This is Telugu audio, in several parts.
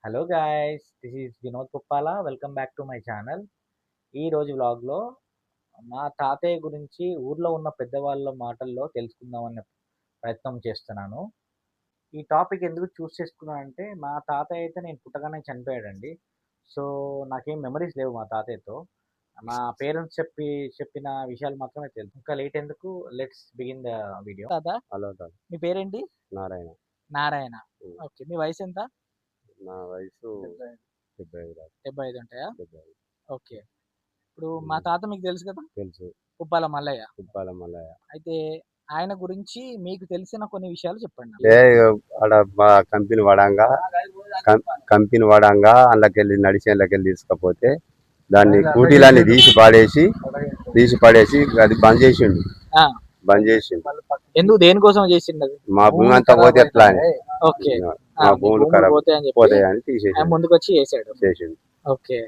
Hello guys, this is Vinod Kuppala. Welcome back to my channel. ఈ రోజు వ్లాగ్లో మా తాతయ్య గురించి ఊర్లో ఉన్న పెద్దవాళ్ళ మాటల్లో తెలుసుకుందామనే ప్రయత్నం చేస్తున్నాను. ఈ టాపిక్ ఎందుకు చూస్ చేసుకున్నానంటే మా తాతయ్య అయితే నేను పుట్టగానే చనిపోయాడండి. సో నాకేం మెమరీస్ లేవు మా తాతయ్యతో. మా పేరెంట్స్ చెప్పిన విషయాలు మాత్రమే తెలుసు. ఇంకా లేట్ ఎందుకు, లెట్స్ బిగిన్ ద వీడియో. తాత, హలో తాత. మీ పేరేంటి? నారాయణ. నారాయణ. ఉమ్. ఓకే, మీ వయసు ఎంత? నా వయసు 75 దాకా. 75 ఉంటాయా? 75. ఓకే. ఇప్పుడు మా తాత మీకు తెలుసు కదా, తెలుసు. కుప్పాల మల్లయ్య. కుప్పాల మల్లయ్య. అయితే ఆయన గురించి మీకు తెలిసిన కొన్ని విషయాలు చెప్పండి. ఆడ మా కంపెనీ వడంగా అందులోకెళ్ళి నడిచి అందులోకెళ్ళి తీసుకపోతే దాన్ని కూటీలన్నీ తీసి పడేసి అది బంద్ చేసిండు. ఎందుకు, దేనికోసం చేసిండు అది? మా భూమి అంతా పోతే ఎట్లా అని. ఓకే, మా భూములు ఖరాబ్ పోతాయని తీసేసి ముందుకు వచ్చి చేసిండు. ఓకే.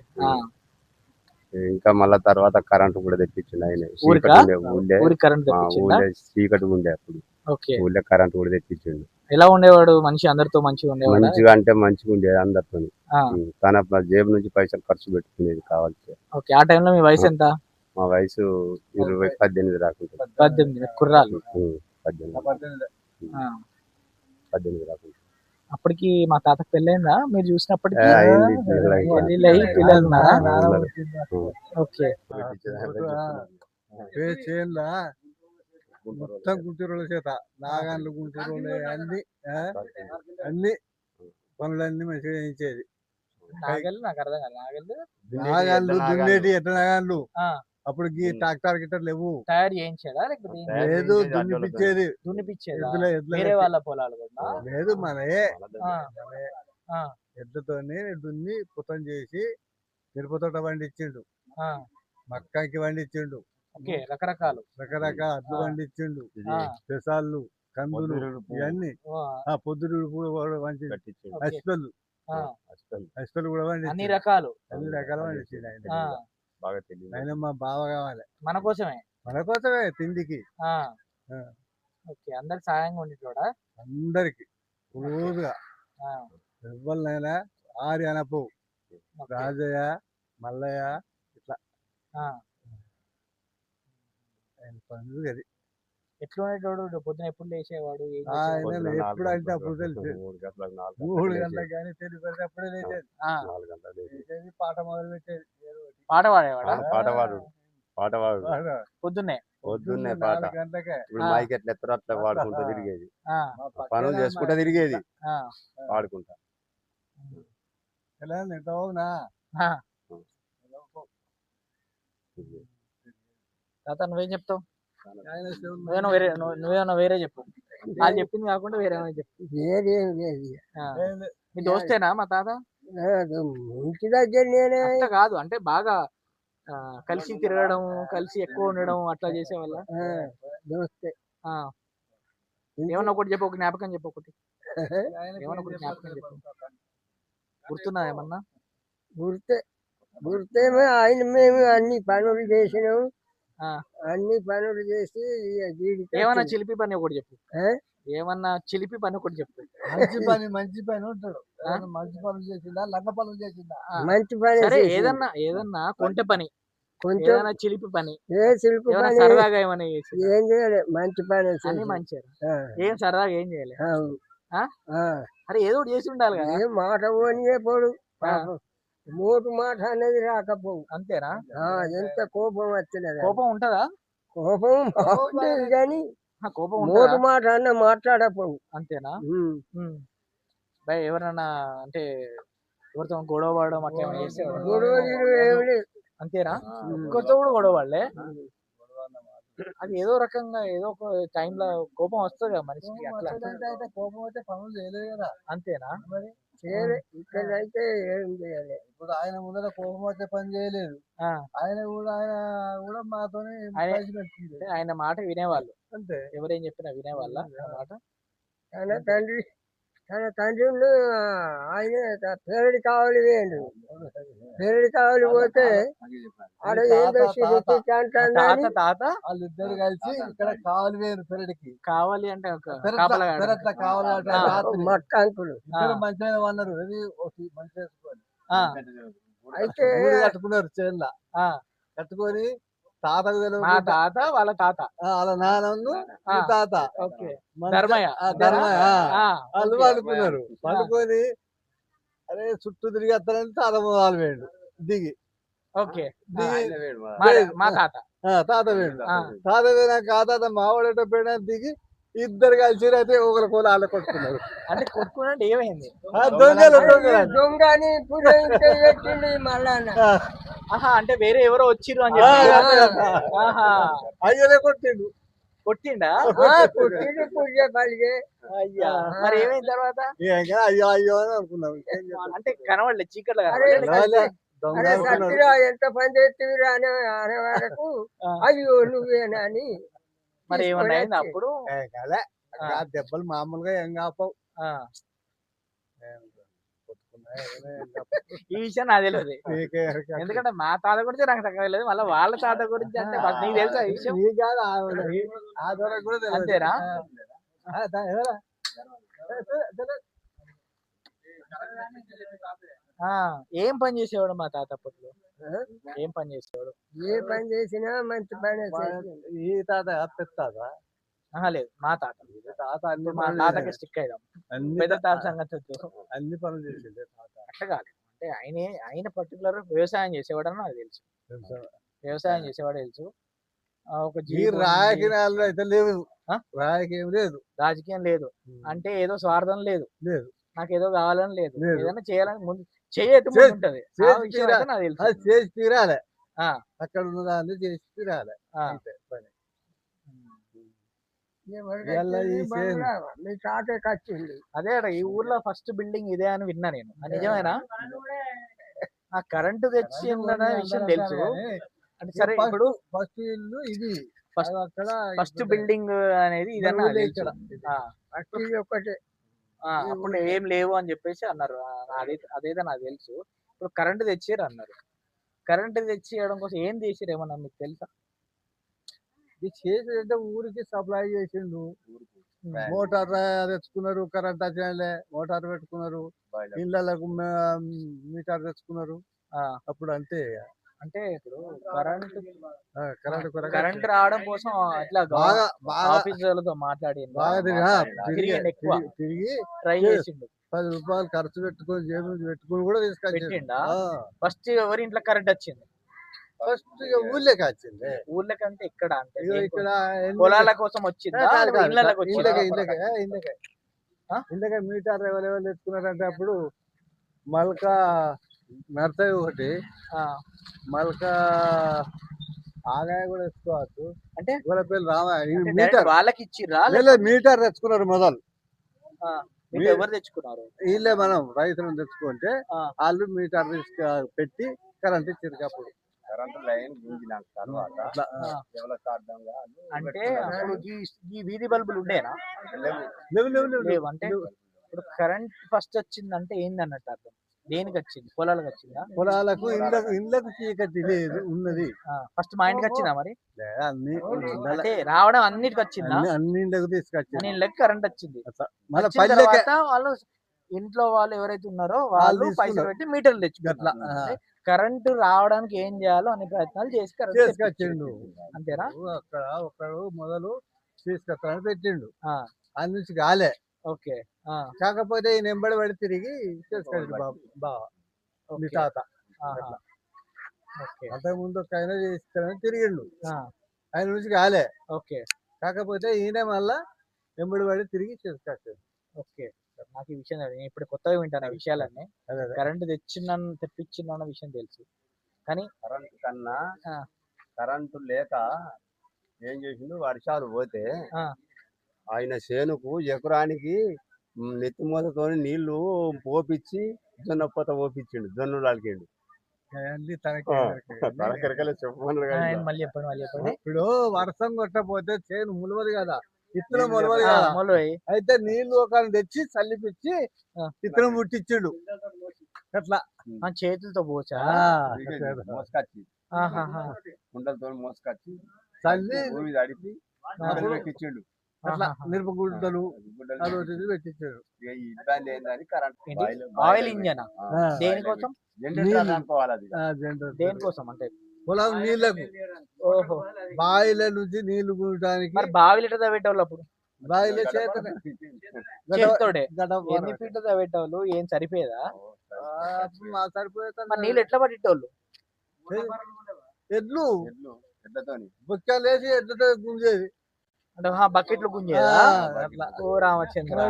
ఇంకా మళ్ళా తర్వాత కరెంట్ కూడా తెప్పించిండు ఆయన. ఊళ్ళే చీకటి ఉండే అప్పుడు. ఊళ్ళో కరెంట్ కూడా తెప్పించిండు. ఎలా ఉండేవాడు మనిషి? అందరితో మంచిగా ఉండేవాడు? మంచిగా అంటే మంచిగా ఉండేది అందరితో. తన జేబు నుంచి పైసలు ఖర్చు పెట్టుకునేది కావాల్సి. ఓకే. ఆ టైంలో మీ వయసు ఎంత? మా వయసు 18 రాకుంటుంది. 18 కుర్రాలు. 18 రాకుంటుంది. అప్పటికి మా తాతకు పెళ్ళైందా మీరు చూసినప్పటికీ? పిల్లలు ఉన్నారా? ఓకే. మొత్తం గుంటూరుల చేత నాగాన్లు గుంటూరులో అన్ని పనులన్నీ మంచిగా చేయించేది. నాగళ్ళు నాకు అర్థం కాదు. నాగాన్లు దున్నేటి ఎట్ల నాగాన్లు అప్పుడు ట్రాక్టర్ గిట్టర్ లేవు. తయారు చేయించాడా లేకపోతే? లేదు, దున్నిపిచ్చేది. వేరే వాళ్ళ పొలాలు లేదు, మనయే ఎద్దుతోని దున్ని పుతం చేసి మిరప తోట పండించిండు, మక్కాకి పండించిండు, రకరకాల అడ్లు పండించిండు, పెసాళ్ళు, కందులు ఇవన్నీ. పొద్దుడు కూడా మంచి అష్టలు కూడా పండించిండు. అన్ని రకాలు పండించిండు ఆయన. మా బావ కావాలి మన కోసమే తిండికి. ఓకే, అందరికి సాయంగా ఉండేటోడా? అందరికి రోజుగా ఎవరినైనా ఆరి అనపో రాజయ్య మల్లయ్య ఇట్లా పనులు. అది ఎట్లా ఉండేటోడు? పొద్దున ఎప్పుడు లేచేవాడు? ఆయన ఎప్పుడు అంటే అప్పుడు తెలుసు. 3 గంటలకు కానీ తెలివి పెడితే అప్పుడే లేచేది. 4 గంటలు లేచేది, పాట మొదలు పెట్టేది. పాట పాడేవాడా? పాట పొద్దున్నే పాట. 4 గంటలకే ఇప్పుడు మైక్ ఎట్లా ఎత్తరో అట్లా పాడుకుంటూ తిరిగేది. పనులు చేసుకుంటా తిరిగేది పాడుకుంటా. ఎంత అవునా తాత, నువ్వేం చెప్తావు? నువ్వేమన్నా వేరే చెప్పు. వాళ్ళు చెప్పింది కాకుండా వేరే చెప్పు. మీ దోస్తేనా మా తాత? దగ్గర కాదు అంటే బాగా కలిసి తిరగడం, కలిసి ఎక్కువ ఉండడం అట్లా చేసేవాళ్ళ? ఏమన్నా ఒకటి చెప్పు, ఒక జ్ఞాపకం చెప్పు. ఒకటి ఏమన్నా ఒకటి జ్ఞాపకం చెప్పు. గుర్తున్నా ఏమన్నా? గుర్తేమో ఆయన మేము అన్ని పనులు చేసినాము. అన్ని పనులు చేసి ఏమన్నా చిలిపి పని ఒకటి చెప్పు. ఏమన్నా చిలిపి పని ఒకటి చెప్పు. మంచి పని ఉంటాడు. మంచి పనులు చేసిందా, లంగ పనులు చేసిందా? మంచి పని. సరే, ఏదన్నా కొంటె పని, ఏదైనా చిలిపి పని, సరదాగా ఏమన్నా ఏం చేయాలి? మంచి పని అన్ని మంచిగా. ఏం సరదాగా ఏం చేయాలి? అరే ఏదో ఒకటి చేసి ఉండాలి కదా. ఏం మాట పోనియే పోడు, మోటు మాట అనేది రాకపోవు. అంతేనా? ఎంత కోపం వచ్చినది. కోపం ఉంటదా? కోపం బాగుండేది కానీ కోపం మోటు మాట అన్న మాట్లాడపోవు. అంతేనా? ఎవరన్నా అంటే ఎవరితో గొడవ పడడం అట్లా ఏమైనా చేసేవాడు? గొడవ అంతేనా? ఇంకొకరితో కూడా గొడవ పడలే? అది ఏదో రకంగా ఏదో ఒక టైంలో కోపం వస్తుంది కదా మనిషికి. అట్లా అయితే కోపం అయితే పనులు చేయలేదు కదా. అంతేనా? మరి ఇక్కడైతే ఏం చేయాలి? ఇప్పుడు ఆయన ముందర కోపం అయితే పని చేయలేదు. ఆయన కూడా మాతో ఆయన మాట వినేవాళ్ళు. అంతే, ఎవరేం చెప్పినా వినేవాళ్ళ మాట. ఆయన తండ్రి తన తండ్రి ఆయన పేరడి కావాలి వేయండు. పేరడి కావాలి పోతే ఆడ ఏం చేసి తాత తాత వాళ్ళిద్దరు కలిసి ఇక్కడ కావాలి వేరు పెరడికి. కావాలి అంటే పెరట్ల కావాలి మక్క అంకులు ఇద్దరు మంచిగా అన్నారు. మంచిగా అయితే కట్టుకున్నారు చేనుల కట్టుకొని తాతకు మా తాత వాళ్ళ తాత వాళ్ళ నాన్న తాత ధర్మయ్య వాళ్ళు పడుకున్నారు. పడుకొని అరే చుట్టూ తిరిగి వస్తారని తాత మొదలు వేయండు దిగి. ఓకే దిగి మా తాత తాత వేయండు. తాత పోయినాక ఆ తాత మావాడేటో పోయినా దిగి ఇద్దరు కలిసి అయితే ఒకరి కోల వాళ్ళ కొట్టుకున్నారు. అంటే కొట్టుకున్నట్టు ఏమైంది? దొంగ అని పెట్టిండు మళ్ళా. అంటే వేరే ఎవరో వచ్చిర్రు అని చెప్పి అయ్యనే కొట్టిండు. కొట్టిండా? కొట్టిండు పూజ పలిగే. అయ్యా మరి ఏమైంది తర్వాత? అయ్యో అయ్యో అని అనుకున్నాం. అంటే కనవాళ్ళే చీకట్లో ఎంత పని చేతివిరా అని అనే వరకు అయ్యో నువ్వేనా అని. మరి ఏమన్నా అయింది అప్పుడు? దెబ్బలు మామూలుగా ఏం కాపవు. ఈ విషయం నాకు తెలియదు, ఎందుకంటే మా తాత గురించి నాకు తెలియదు, మళ్ళీ వాళ్ళ తాత గురించి అంటే నీకు తెలుసా ఈ విషయం? అంతేనా? ఏం పని చేసేవాడు మా తాత అప్పట్లో? ఏం పని చేసేవాడు? ఏ పని చేసినా మంచి పని. ఈ తాత తాత లేదు మా తాత. మా తాతకి స్టిక్ అయ్యాం. పెద్ద తాత సంగతి అన్ని పనులు చేసేది అట్లా కాదు. అంటే ఆయన పర్టికులర్ వ్యవసాయం చేసేవాడు అని నాకు తెలుసు. వ్యవసాయం చేసేవాడు తెలుసు. ఒక రాజకీయాలు అయితే లేవు, రాజకీయం లేదు, రాజకీయం లేదు అంటే ఏదో స్వార్థం లేదు, నాకు ఏదో కావాలని లేదు, ఏదైనా చేయాలని ముందు ఉంటది. చేసి తీరాలి, అక్కడ ఉన్న దాన్ని చేసి తీరాలి. అదే ఈ ఊర్లో ఫస్ట్ బిల్డింగ్ ఇదే అని విన్నా నేను. నిజమేనా? ఆ కరెంటు తెచ్చి విషయం తెలుసు. అంటే సరే ఇప్పుడు ఫస్ట్ ఇల్లు ఇది, ఫస్ట్ బిల్డింగ్ అనేది ఇదన్నా ఒకటే. అప్పుడు ఏం లేవు అని చెప్పేసి అన్నారు. అదేదో నాకు తెలుసు. ఇప్పుడు కరెంటు తెచ్చిర్రు అన్నారు. కరెంటు తెచ్చి ఇవ్వడం కోసం ఏం చేసిర్రు ఏమన్నా మీకు తెలుసా? ఇది చేసేదంటే ఊరికి సప్లై చేసిండు. మోటార్ తెచ్చుకున్నారు, కరెంట్ వచ్చినాలే మోటార్ పెట్టుకున్నారు, ఇళ్ళకు మీటర్ తెచ్చుకున్నారు. అప్పుడు అంతే. అంటే ఇప్పుడు కరెంట్ రావడం కోసం అట్లా ఆఫీసర్లతో మాట్లాడి తిరిగి ట్రై చేసిండు. 10 రూపాయలు ఖర్చు పెట్టుకొని జేబు పెట్టుకొని కూడా తీసుకొచ్చిండా. ఫస్ట్ ఎవరి ఇంట్లో కరెంట్ వచ్చింది? ఫస్ట్ ఊళ్ళకి వచ్చింది. ఊళ్ళకి అంటే ఇక్కడ అంటే ఇక్కడ పొలాల కోసం వచ్చిందా? ఇళ్ళకే మీటర్ ఎవరెవరు తెచ్చుకున్నారంటే అప్పుడు మల్కా నర్సరీ ఒకటి, మల్కా ఆదాయ కూడా తెచ్చుకోవచ్చు. అంటే వాళ్ళ పేరు మీటర్ వాళ్ళకి ఇచ్చిర్రా? మీటర్ తెచ్చుకున్నారు మొదలు. ఎవరు తెచ్చుకున్నారు? వీళ్ళే మనం రైతులను తెచ్చుకుంటే వాళ్ళు మీటర్ పెట్టి కరెంట్ ఇచ్చారు. అప్పుడు కరెంట్ లైన్ అంటే అప్పుడు ఈ వీధి బల్బులు ఉండేనా? లేవు. అంటే ఇప్పుడు కరెంట్ ఫస్ట్ వచ్చిందంటే ఏంది అన్నట్టు అర్థం? దేనికి వచ్చింది? పొలాలకు వచ్చిందా? పొలాలకు ఇళ్ళకు చీకటి లేదు ఉన్నది. ఫస్ట్ మా ఇంటికి వచ్చిందా? మరి అంటే రావడం అన్నిటికి వచ్చిందా? అన్ని ఇళ్ళకు తీసుకొచ్చింది. అన్ని ఇళ్ళకి కరెంట్ వచ్చింది. వాళ్ళు ఇంట్లో వాళ్ళు ఎవరైతే ఉన్నారో వాళ్ళు పైసలు పెట్టి మీటర్లు తెచ్చుకున్నారు. కరెంటు రావడానికి ఏం చేయాలో అనే ప్రయత్నాలు చేసి తీసుకొచ్చిండు. అంతేనా? అక్కడ ఒకడు మొదలు తీసుకొస్తానని పెట్టిండు, అది నుంచి కాలే. ఓకే. కాకపోతే ఈ నెంబడి పడి తిరిగి తీసుకొచ్చిండు బావ మీ తాత. అంతకుముందు ఒక ఆయన చేస్తానని తిరిగిండు, ఆయన నుంచి కాలే. ఓకే. కాకపోతే ఈయన మళ్ళా నెంబడి పడి తిరిగి తీసుకొచ్చాడు. ఓకే. నాకు ఈ విషయం ఇప్పుడు కొత్తగా వింటాను విషయాలన్నీ. కరెంట్ తెప్పించిన విషయం తెలుసు, కానీ కరెంట్ కన్నా కరెంటు లేక ఏం చేసిండు, వర్షాలు పోతే ఆయన చేనుకు ఎకరానికి నెత్తిమూతతో నీళ్లు పోపించి జొన్న పొత పోపించిండు, జొన్నలు అలికిండు. ఇప్పుడు వర్షం కొట్టకపోతే చేను ములవదు కదా, ఇత్తనం మొలవలు కదా. మొలవై అయితే నీళ్లు ఒక తెచ్చి చల్లిపిచ్చి ఇత్తనం ముట్టించిండు అట్లా చేతులతో పోచా. మోసుకొచ్చి ఆహాహా. కుండలతో మోసుకొచ్చి చల్లి భూమి తడిపి పెట్టించిండు. అట్లా మిరప గుడ్డలు అదొకటి పెట్టించాడు. ఇక ఈ ఇబ్బంది ఏంటని కరెంట్ ఆయిల్ ఇంజన్ దేనికోసం? జనరేటర్ అనుకోవాలి అది. దేనికోసం అంటే పొలం నీళ్లకు ఓహో బావిల నుంచి నీళ్లు కూడటానికి. మరి బావిలు ఎట్లా పెట్టేవాళ్ళు అప్పుడు? బావిలో చేతనే చేత్తోడే గడప ఎన్ని ఫీట్లు పెట్టేవాళ్ళు? ఏం సరిపోయేదా? అప్పుడు మా సరిపోయేది మరి నీళ్ళు ఎట్లా పట్టేటోళ్ళు? ఎడ్లు ఎడ్లతోని బుక్కలు వేసి ఎడ్లతో గుంజేది అంటే బకెట్లు గుంజేదా? అట్లా. ఓ రామచంద్ర,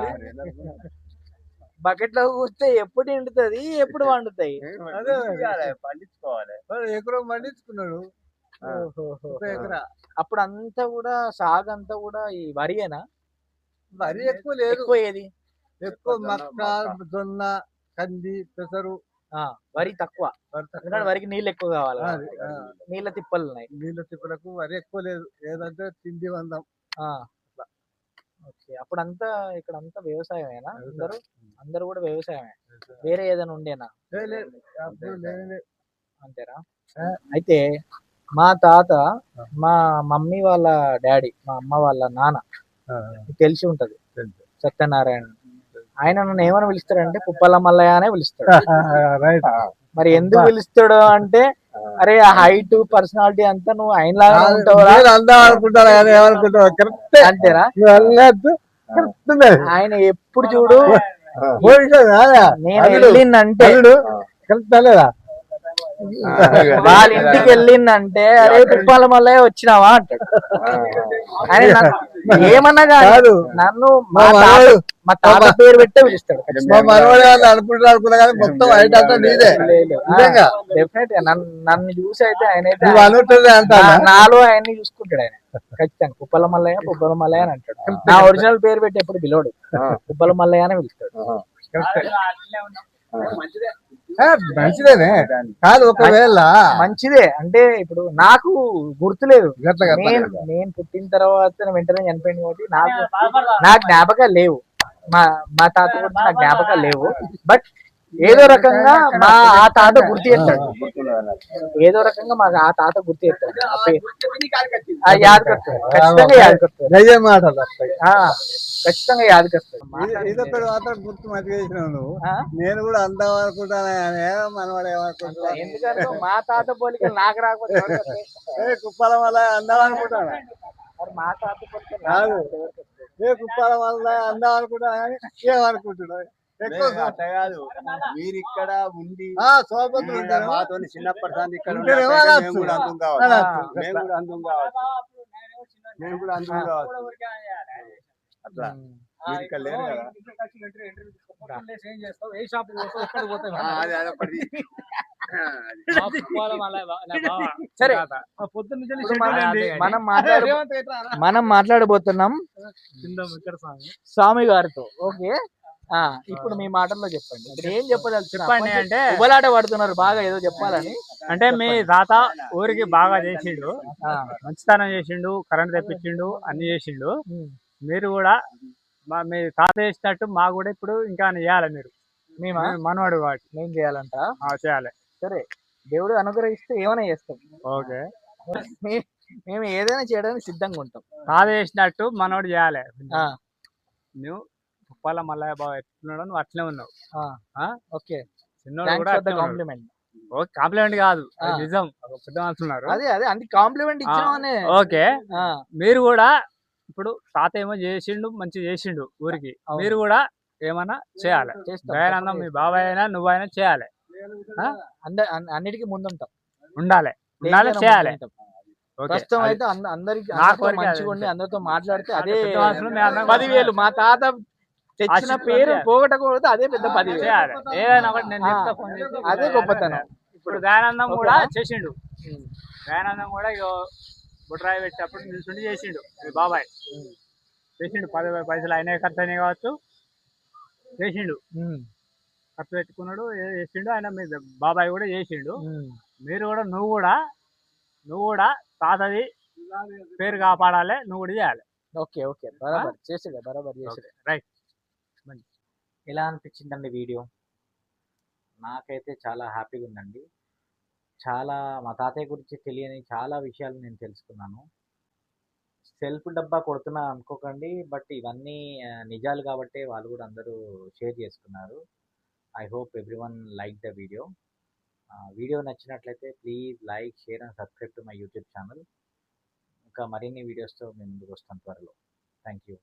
బకెట్లో కూస్తే ఎప్పుడు ఎండుతుంది, ఎప్పుడు వండుతాయి? అదే పండించుకోవాలి. ఎకరం పండించుకున్నాడు ఓహోహో. ఒక ఎకరా. అప్పుడు అంతా కూడా సాగు అంతా కూడా ఈ వరియేనా? వరి ఎక్కువ లేదు, ఎక్కువ ఏది? ఎక్కువ మక్క, జొన్న, కంది, పెసరు. వరి తక్కువ, ఎందుకంటే వరికి నీళ్ళు ఎక్కువ కావాలి. నీళ్ళ తిప్పలు ఉన్నాయి. నీళ్ళ తిప్పులకు వరి ఎక్కువ లేదు, ఏదంటే తిండి వందం. ఓకే, అప్పుడంతా ఇక్కడ అంతా వ్యవసాయమేనా? అందరూ కూడా వ్యవసాయమే, వేరే ఏదైనా ఉండేనా? అంతేనా? అయితే మా తాత, మా మమ్మీ వాళ్ళ డాడీ, మా అమ్మ వాళ్ళ నాన్న తెలిసి ఉంటది, సత్యనారాయణ. ఆయన నన్ను ఏమని పిలుస్తాడంటే పుప్పల మల్లయ్య అనే పిలుస్తాడు. మరి ఎందుకు పిలుస్తాడు అంటే, అరే హైట్ పర్సనాలిటీ అంతా నువ్వు ఆయనలాగా ఉంటావురా అంతేరా? ఆయన ఎప్పుడు చూడు నేను వెళ్ళిందంటే, వాళ్ళ ఇంటికి వెళ్ళిందంటే అరే పుప్పాల మల్లయ్య వచ్చినావా అంటాడు. ఆయన ఏమన్నా కాదు, నన్ను మా తాత పేరు పెట్టే పిలుస్తాడు. డెఫినెట్ గా నన్ను చూసి అయితే ఆయన అయితే నాలో ఆయన్ని చూసుకుంటాడు. ఆయన ఖచ్చితంగా పుప్పల మల్లయ్య అని అంటాడు. నా ఒరిజినల్ పేరు పెట్టి ఎప్పుడు పిలవడు, పుప్పల మల్లయ్య అని పిలుస్తాడు. మంచిదేనే కాదు, ఒకవేళ మంచిదే అంటే ఇప్పుడు నాకు గుర్తులేదు, నేను పుట్టిన తర్వాత వెంటనే చనిపోయింది కాబట్టి నాకు జ్ఞాపకాలు లేవు. మా తాత గురించి నాకు జ్ఞాపకాలు లేవు. బట్ ఏదో రకంగా మా ఆ తాత గుర్తు చేస్తాడు, ఏదో రకంగా మా ఆ తాత గుర్తు చేస్తాడు. ఖచ్చితంగా యాదకొస్తాడు. ఇదొకటి మాత్రం గుర్తు మంచిగా చేసినావు నువ్వు. నేను కూడా అందాం అనుకుంటాను, మనవాడు ఏమనుకుంటా. ఎందుకంటే మా తాత పోలికలు నాకు రాకపోతే కుప్పాల వల్ల అందాం అనుకుంటాను. మా తాత పోలికలు కాదు, కుప్పాల వల్ల అందాం అనుకుంటా కానీ ఏమనుకుంటున్నావు. అట్లా కాదు, మీరు ఇక్కడ ఉండి సోపతులు మాతో చిన్నప్పటి సార్ ఇక్కడ మేము కూడా అందం కావాలి, మేము కూడా అందం కావాలి, మేము కూడా అందం కావాలి. అట్లా మీరు ఇక్కడ లేరు కదా. సరే, మనం మాట్లాడబోతున్నాం స్వామి గారితో. ఓకే, ఇప్పుడు మీ మాటల్లో చెప్పండి, ఇప్పుడు ఏం చెప్పండి అంటే ఉబలాట పడుతున్నారు బాగా ఏదో చెప్పాలని. అంటే మీ తాత ఊరికి బాగా చేసిండు, మంచితనం చేసిండు, కరెంట్ తెప్పించిండు, అన్ని చేసిండు. మీరు కూడా మీ తాత చేసినట్టు మాకు కూడా ఇప్పుడు ఇంకా చేయాలి. మీరు మేము మనవాడు కాబట్టి మేము చేయాలంట. చేయాలి. సరే, దేవుడు అనుగ్రహిస్తే ఏమైనా చేస్తాం. ఓకే, మేము ఏదైనా చేయడానికి సిద్ధంగా ఉంటాం. తాత చేసినట్టు మనవాడు చేయాలి. నువ్వు పుప్పాల మల్లయ్య బాబు ఎట్లున్నాడు, నువ్వు అట్లే ఉన్నావు. ఓకే, చిన్నోడు కూడా కాంప్లిమెంట్. కాంప్లిమెంట్ కాదు, నిజం. పెద్ద అంటున్నారు అదే అదే అంటే కాంప్లిమెంట్ ఇచ్చామనే. ఓకే, మీరు కూడా ఇప్పుడు తాత ఏమో చేసిండు, మంచి చేసిండు ఊరికి, మీరు కూడా ఏమన్నా చేయాలి. దయానందం మీ బాబాయ్ అయినా నువ్వైనా చేయాలి. అన్నిటికీ ముందుంటాం, ఉండాలి, చేయాలి. ప్రస్తుతం అయితే అందరికి మంచిగా ఉండి అందరితో మాట్లాడితే అదే 10,000. మా తాత తెచ్చిన పేరు పోగొట్టకూడదు, అదే పెద్ద 10,000 చేయాలి. ఏదైనా ఒకటి నేను చెప్తా, అదే గొప్పతనం. ఇప్పుడు దయానందం కూడా చేసిండు, దయానందం కూడా బుట్రాయి పెట్టేటప్పుడు నిల్చుండి చేసిండు. మీ బాబాయ్ చేసిండు, 10 పైసలు అయినా ఖర్చు అయినాయి కావచ్చు, చేసిండు, ఖర్చు పెట్టుకున్నాడు, చేసిండు. ఆయన మీ బాబాయ్ కూడా చేసిండు. మీరు కూడా నువ్వు కూడా తాతది పేరు కాపాడాలి, నువ్వు కూడా చేయాలి. ఓకే ఓకే బరాబర్ చేసాడు బరాబర్ చేసాడు. రైట్. ఎలా అనిపించిందండి వీడియో? నాకైతే చాలా హ్యాపీగా ఉందండి. చాలా మా తాతయ్య గురించి తెలియని చాలా విషయాలు నేను తెలుసుకున్నాను. సెల్ఫ్ డబ్బా కొడుతున్నా అనుకోకండి. బట్ ఇవన్నీ నిజాలు కాబట్టే వాళ్ళు కూడా అందరూ షేర్ చేసుకున్నారు. I hope everyone like the video. Video నచ్చినట్లయితే please like, share and subscribe to my YouTube channel. ఇంకా మరిన్ని వీడియోస్తో మేము ముందుకు వస్తాం త్వరలో. Thank you.